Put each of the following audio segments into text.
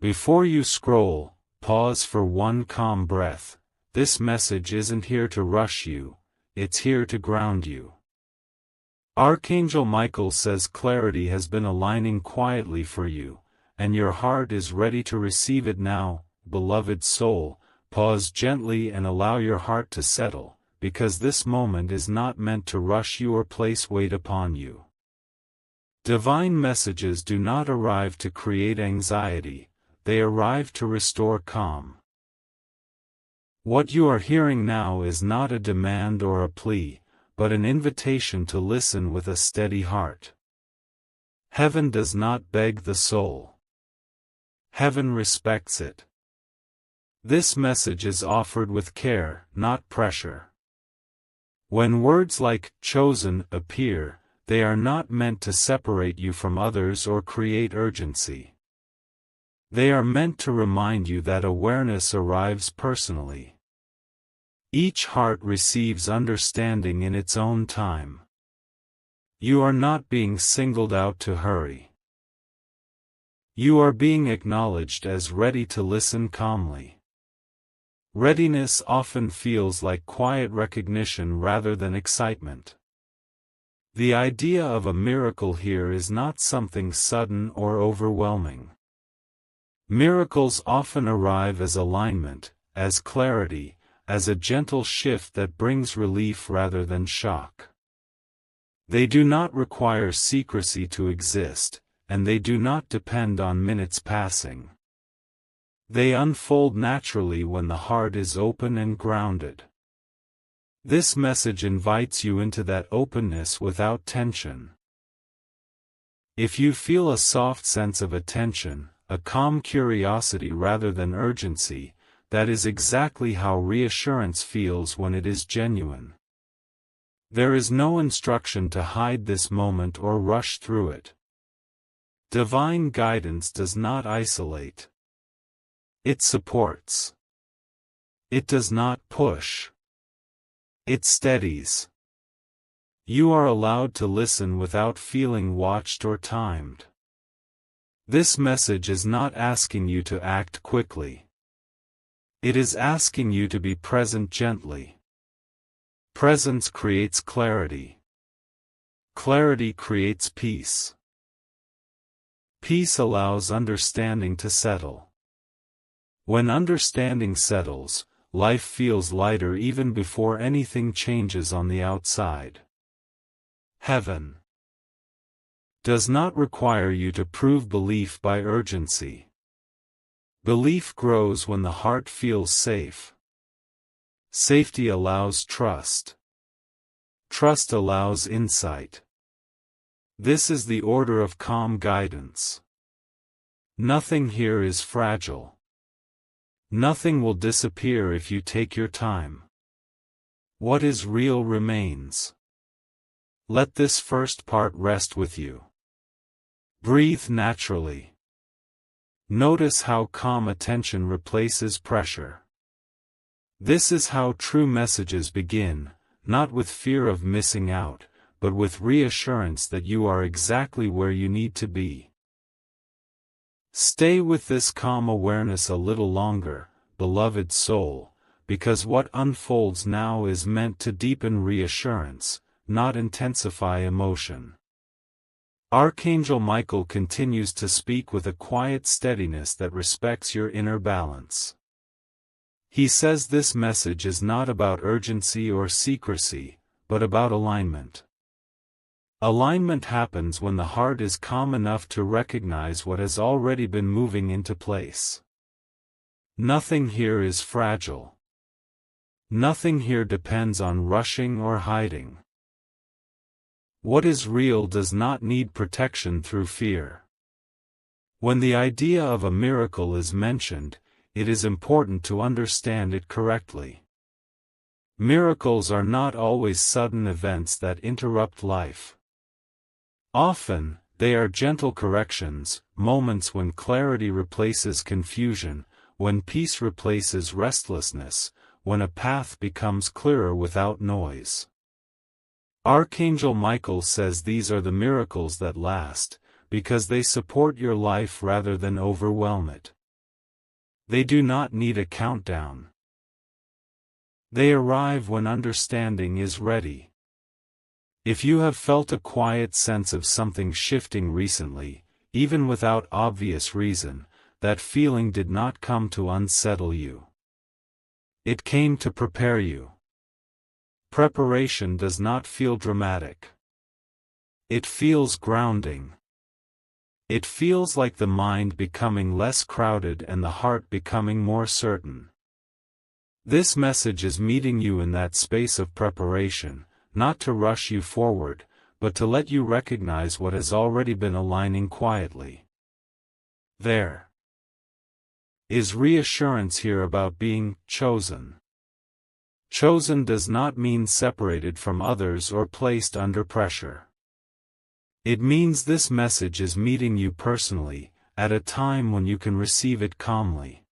Before you scroll, pause for one calm breath. This message isn't here to rush you, it's here to ground you. Archangel Michael says clarity has been aligning quietly for you, and your heart is ready to receive it now. Beloved soul, pause gently and allow your heart to settle, because this moment is not meant to rush you or place weight upon you. Divine messages do not arrive to create anxiety, they arrive to restore calm. What you are hearing now is not a demand or a plea, but an invitation to listen with a steady heart. Heaven does not beg the soul. Heaven respects it. This message is offered with care, not pressure. When words like "chosen" appear, they are not meant to separate you from others or create urgency. They are meant to remind you that awareness arrives personally. Each heart receives understanding in its own time. You are not being singled out to hurry. You are being acknowledged as ready to listen calmly. Readiness often feels like quiet recognition rather than excitement. The idea of a miracle here is not something sudden or overwhelming. Miracles often arrive as alignment, as clarity, as a gentle shift that brings relief rather than shock. They do not require secrecy to exist, and they do not depend on minutes passing. They unfold naturally when the heart is open and grounded. This message invites you into that openness without tension. If you feel a soft sense of attention, a calm curiosity rather than urgency, that is exactly how reassurance feels when it is genuine. There is no instruction to hide this moment or rush through it. Divine guidance does not isolate. It supports. It does not push. It steadies. You are allowed to listen without feeling watched or timed. This message is not asking you to act quickly. It is asking you to be present gently. Presence creates clarity. Clarity creates peace. Peace allows understanding to settle. When understanding settles, life feels lighter even before anything changes on the outside. Heaven does not require you to prove belief by urgency. Belief grows when the heart feels safe. Safety allows trust. Trust allows insight. This is the order of calm guidance. Nothing here is fragile. Nothing will disappear if you take your time. What is real remains. Let this first part rest with you. Breathe naturally. Notice how calm attention replaces pressure. This is how true messages begin, not with fear of missing out, but with reassurance that you are exactly where you need to be. Stay with this calm awareness a little longer, beloved soul, because what unfolds now is meant to deepen reassurance, not intensify emotion. Archangel Michael continues to speak with a quiet steadiness that respects your inner balance. He says this message is not about urgency or secrecy, but about alignment. Alignment happens when the heart is calm enough to recognize what has already been moving into place. Nothing here is fragile. Nothing here depends on rushing or hiding. What is real does not need protection through fear. When the idea of a miracle is mentioned, it is important to understand it correctly. Miracles are not always sudden events that interrupt life. Often, they are gentle corrections, moments when clarity replaces confusion, when peace replaces restlessness, when a path becomes clearer without noise. Archangel Michael says these are the miracles that last, because they support your life rather than overwhelm it. They do not need a countdown. They arrive when understanding is ready. If you have felt a quiet sense of something shifting recently, even without obvious reason, that feeling did not come to unsettle you. It came to prepare you. Preparation does not feel dramatic. It feels grounding. It feels like the mind becoming less crowded and the heart becoming more certain. This message is meeting you in that space of preparation, not to rush you forward, but to let you recognize what has already been aligning quietly. There is reassurance here about being chosen. Chosen does not mean separated from others or placed under pressure. It means this message is meeting you personally, at a time when you can receive it calmly.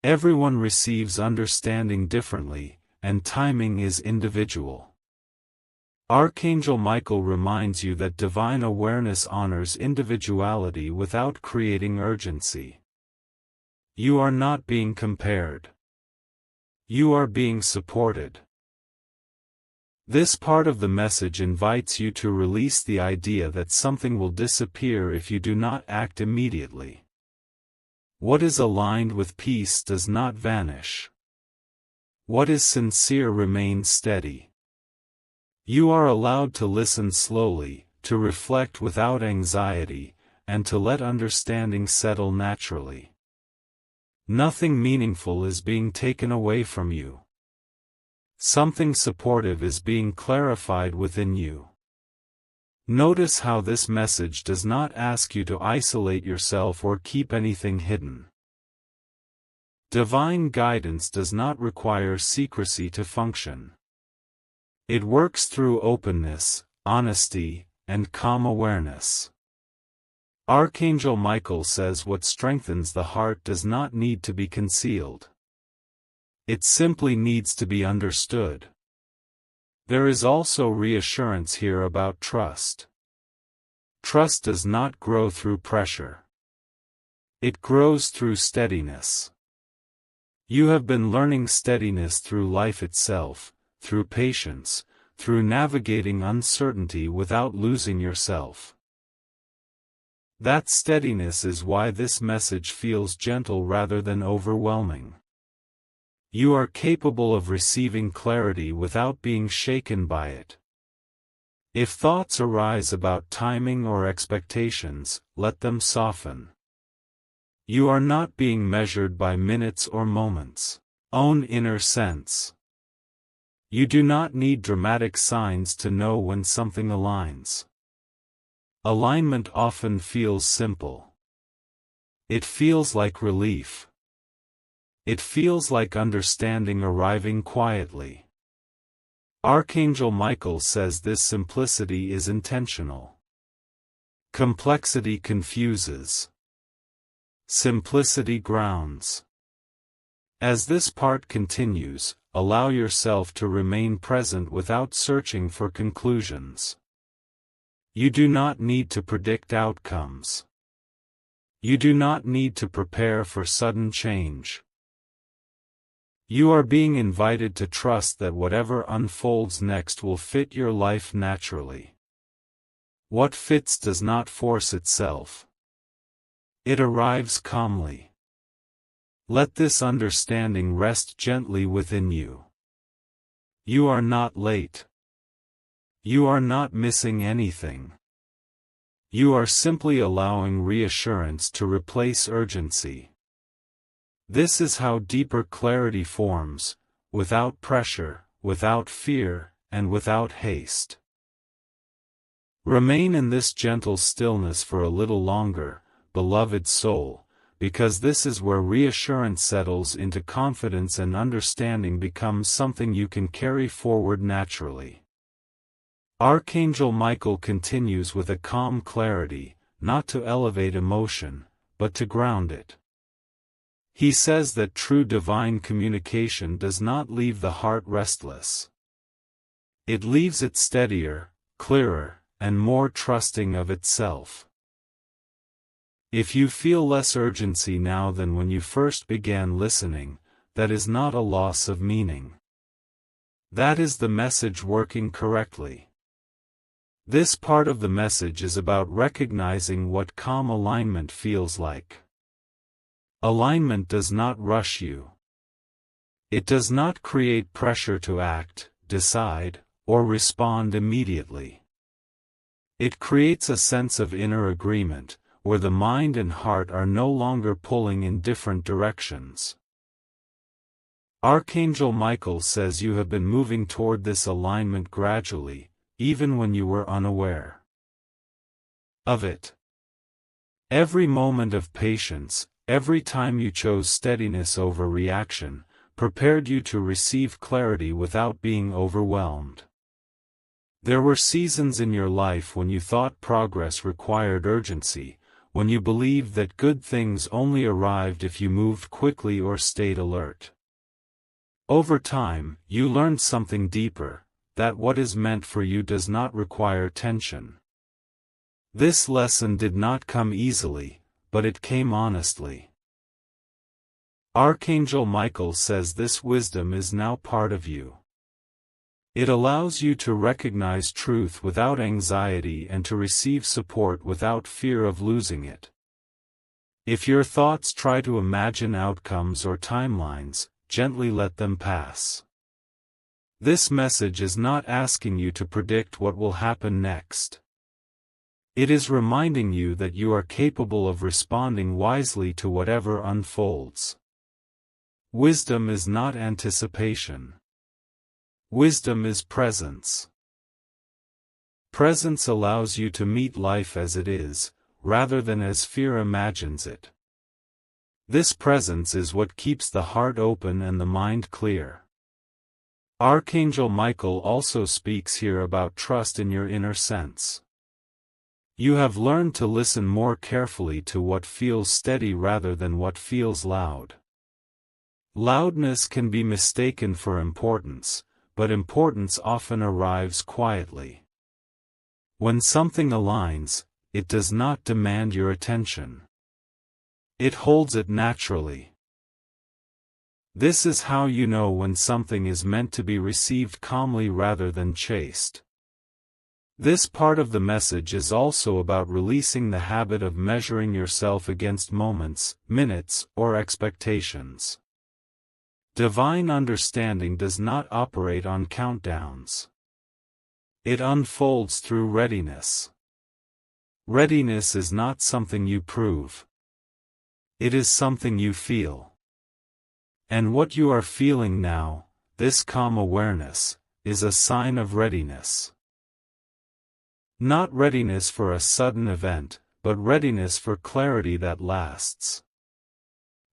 Everyone receives understanding differently, and timing is individual. Archangel Michael reminds you that divine awareness honors individuality without creating urgency. You are not being compared. You are being supported. This part of the message invites you to release the idea that something will disappear if you do not act immediately. What is aligned with peace does not vanish. What is sincere remains steady. You are allowed to listen slowly, to reflect without anxiety, and to let understanding settle naturally. Nothing meaningful is being taken away from you. Something supportive is being clarified within you. Notice how this message does not ask you to isolate yourself or keep anything hidden. Divine guidance does not require secrecy to function. It works through openness, honesty, and calm awareness. Archangel Michael says what strengthens the heart does not need to be concealed. It simply needs to be understood. There is also reassurance here about trust. Trust does not grow through pressure. It grows through steadiness. You have been learning steadiness through life itself, through patience, through navigating uncertainty without losing yourself. That steadiness is why this message feels gentle rather than overwhelming. You are capable of receiving clarity without being shaken by it. If thoughts arise about timing or expectations, let them soften. You are not being measured by minutes or moments. Own inner sense. You do not need dramatic signs to know when something aligns. Alignment often feels simple. It feels like relief. It feels like understanding arriving quietly. Archangel Michael says this simplicity is intentional. Complexity confuses. Simplicity grounds. As this part continues, allow yourself to remain present without searching for conclusions. You do not need to predict outcomes. You do not need to prepare for sudden change. You are being invited to trust that whatever unfolds next will fit your life naturally. What fits does not force itself. It arrives calmly. Let this understanding rest gently within you. You are not late. You are not missing anything. You are simply allowing reassurance to replace urgency. This is how deeper clarity forms, without pressure, without fear, and without haste. Remain in this gentle stillness for a little longer, beloved soul, because this is where reassurance settles into confidence and understanding becomes something you can carry forward naturally. Archangel Michael continues with a calm clarity, not to elevate emotion, but to ground it. He says that true divine communication does not leave the heart restless. It leaves it steadier, clearer, and more trusting of itself. If you feel less urgency now than when you first began listening, that is not a loss of meaning. That is the message working correctly. This part of the message is about recognizing what calm alignment feels like. Alignment does not rush you. It does not create pressure to act, decide, or respond immediately. It creates a sense of inner agreement, where the mind and heart are no longer pulling in different directions. Archangel Michael says you have been moving toward this alignment gradually, even when you were unaware of it. Every moment of patience, every time you chose steadiness over reaction, prepared you to receive clarity without being overwhelmed. There were seasons in your life when you thought progress required urgency, when you believed that good things only arrived if you moved quickly or stayed alert. Over time, you learned something deeper, that what is meant for you does not require tension. This lesson did not come easily, but it came honestly. Archangel Michael says this wisdom is now part of you. It allows you to recognize truth without anxiety and to receive support without fear of losing it. If your thoughts try to imagine outcomes or timelines, gently let them pass. This message is not asking you to predict what will happen next. It is reminding you that you are capable of responding wisely to whatever unfolds. Wisdom is not anticipation. Wisdom is presence. Presence allows you to meet life as it is, rather than as fear imagines it. This presence is what keeps the heart open and the mind clear. Archangel Michael also speaks here about trust in your inner sense. You have learned to listen more carefully to what feels steady rather than what feels loud. Loudness can be mistaken for importance, but importance often arrives quietly. When something aligns, it does not demand your attention. It holds it naturally. This is how you know when something is meant to be received calmly rather than chased. This part of the message is also about releasing the habit of measuring yourself against moments, minutes, or expectations. Divine understanding does not operate on countdowns. It unfolds through readiness. Readiness is not something you prove. It is something you feel. And what you are feeling now, this calm awareness, is a sign of readiness. Not readiness for a sudden event, but readiness for clarity that lasts.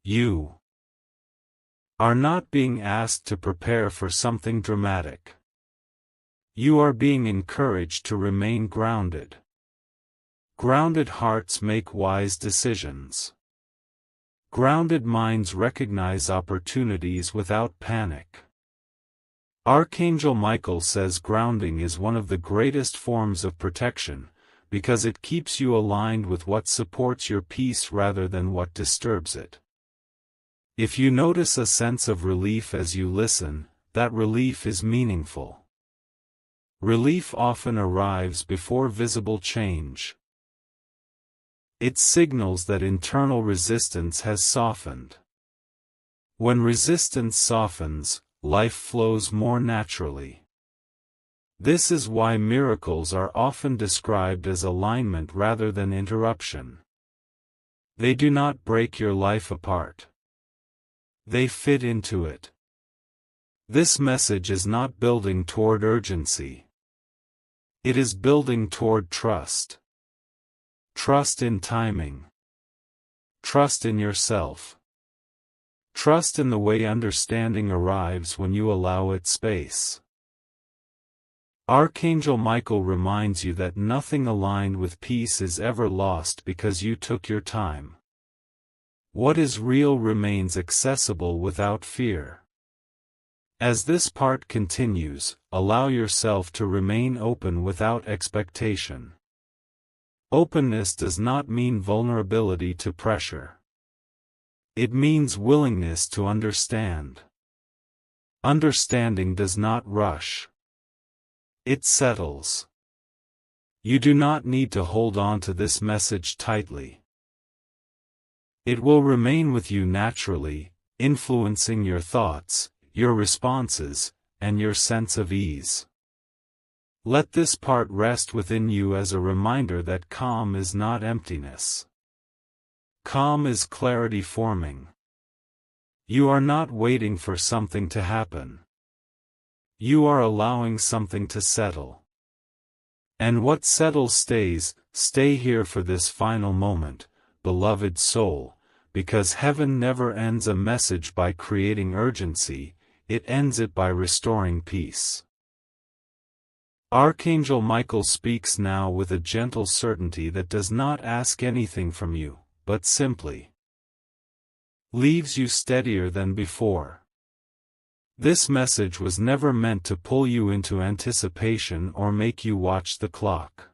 You are not being asked to prepare for something dramatic. You are being encouraged to remain grounded. Grounded hearts make wise decisions. Grounded minds recognize opportunities without panic. Archangel Michael says grounding is one of the greatest forms of protection, because it keeps you aligned with what supports your peace rather than what disturbs it. If you notice a sense of relief as you listen, that relief is meaningful. Relief often arrives before visible change. It signals that internal resistance has softened. When resistance softens, life flows more naturally. This is why miracles are often described as alignment rather than interruption. They do not break your life apart. They fit into it. This message is not building toward urgency. It is building toward trust. Trust in timing. Trust in yourself. Trust in the way understanding arrives when you allow it space. Archangel Michael reminds you that nothing aligned with peace is ever lost because you took your time. What is real remains accessible without fear. As this part continues, allow yourself to remain open without expectation. Openness does not mean vulnerability to pressure. It means willingness to understand. Understanding does not rush. It settles. You do not need to hold on to this message tightly. It will remain with you naturally, influencing your thoughts, your responses, and your sense of ease. Let this part rest within you as a reminder that calm is not emptiness. Calm is clarity forming. You are not waiting for something to happen. You are allowing something to settle. And what settles stays. Stay here for this final moment, beloved soul, because heaven never ends a message by creating urgency, it ends it by restoring peace. Archangel Michael speaks now with a gentle certainty that does not ask anything from you, but simply leaves you steadier than before. This message was never meant to pull you into anticipation or make you watch the clock.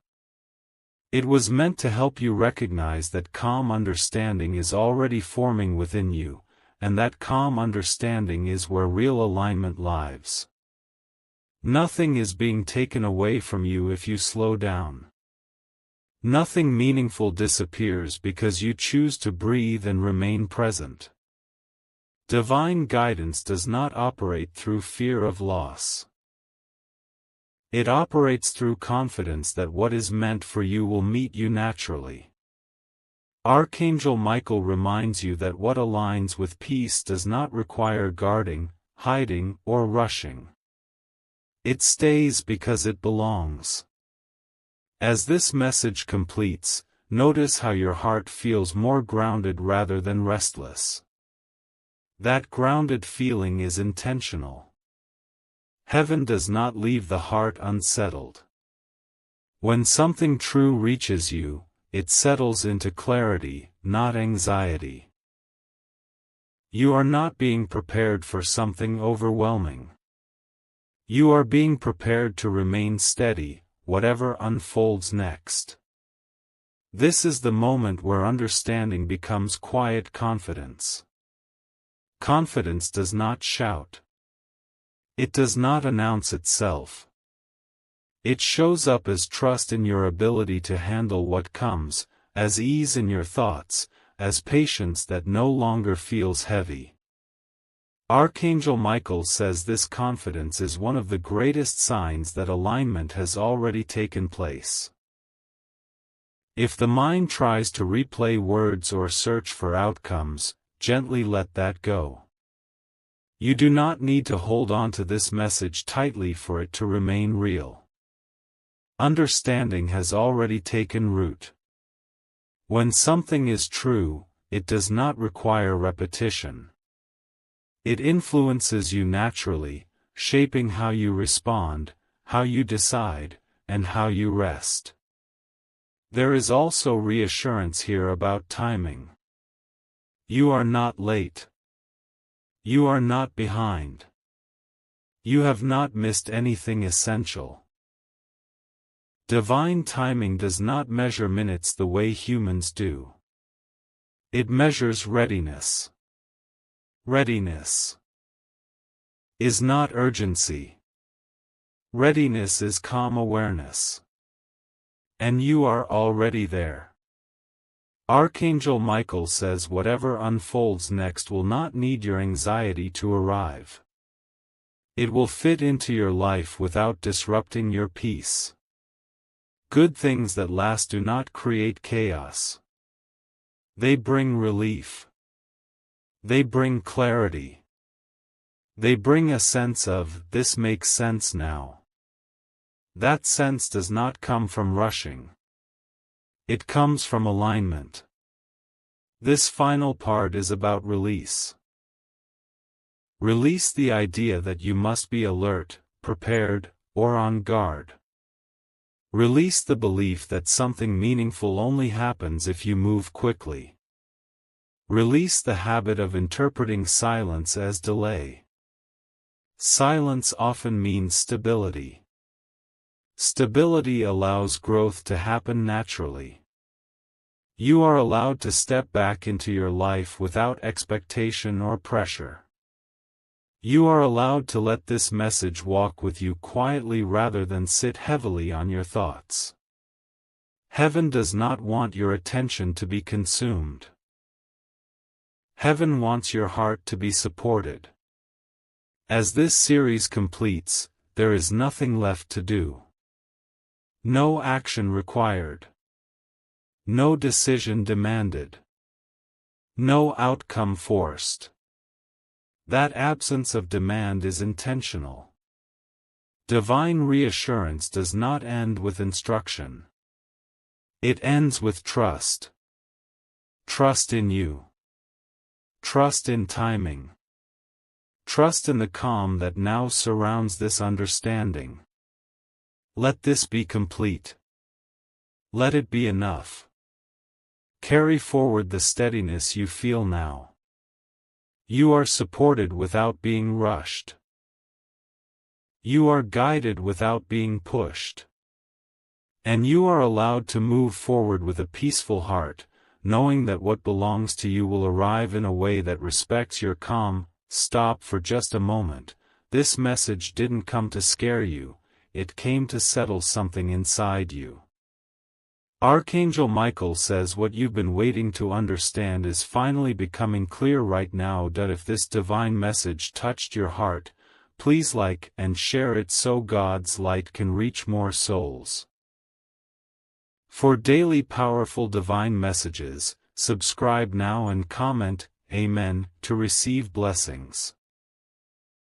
It was meant to help you recognize that calm understanding is already forming within you, and that calm understanding is where real alignment lives. Nothing is being taken away from you if you slow down. Nothing meaningful disappears because you choose to breathe and remain present. Divine guidance does not operate through fear of loss. It operates through confidence that what is meant for you will meet you naturally. Archangel Michael reminds you that what aligns with peace does not require guarding, hiding, or rushing. It stays because it belongs. As this message completes, notice how your heart feels more grounded rather than restless. That grounded feeling is intentional. Heaven does not leave the heart unsettled. When something true reaches you, it settles into clarity, not anxiety. You are not being prepared for something overwhelming. You are being prepared to remain steady, whatever unfolds next. This is the moment where understanding becomes quiet confidence. Confidence does not shout. It does not announce itself. It shows up as trust in your ability to handle what comes, as ease in your thoughts, as patience that no longer feels heavy. Archangel Michael says this confidence is one of the greatest signs that alignment has already taken place. If the mind tries to replay words or search for outcomes, gently let that go. You do not need to hold on to this message tightly for it to remain real. Understanding has already taken root. When something is true, it does not require repetition. It influences you naturally, shaping how you respond, how you decide, and how you rest. There is also reassurance here about timing. You are not late. You are not behind. You have not missed anything essential. Divine timing does not measure minutes the way humans do. It measures readiness. Readiness is not urgency. Readiness is calm awareness. And you are already there. Archangel Michael says whatever unfolds next will not need your anxiety to arrive. It will fit into your life without disrupting your peace. Good things that last do not create chaos. They bring relief. They bring clarity. They bring a sense of, this makes sense now. That sense does not come from rushing. It comes from alignment. This final part is about release. Release the idea that you must be alert, prepared, or on guard. Release the belief that something meaningful only happens if you move quickly. Release the habit of interpreting silence as delay. Silence often means stability. Stability allows growth to happen naturally. You are allowed to step back into your life without expectation or pressure. You are allowed to let this message walk with you quietly rather than sit heavily on your thoughts. Heaven does not want your attention to be consumed. Heaven wants your heart to be supported. As this series completes, there is nothing left to do. No action required. No decision demanded. No outcome forced. That absence of demand is intentional. Divine reassurance does not end with instruction. It ends with trust. Trust in you. Trust in timing. Trust in the calm that now surrounds this understanding. Let this be complete. Let it be enough. Carry forward the steadiness you feel now. You are supported without being rushed. You are guided without being pushed. And you are allowed to move forward with a peaceful heart, knowing that what belongs to you will arrive in a way that respects your calm. Stop for just a moment. This message didn't come to scare you, it came to settle something inside you. Archangel Michael says what you've been waiting to understand is finally becoming clear right now. If this divine message touched your heart, please like and share it so God's light can reach more souls. For daily powerful divine messages, subscribe now and comment, Amen, to receive blessings.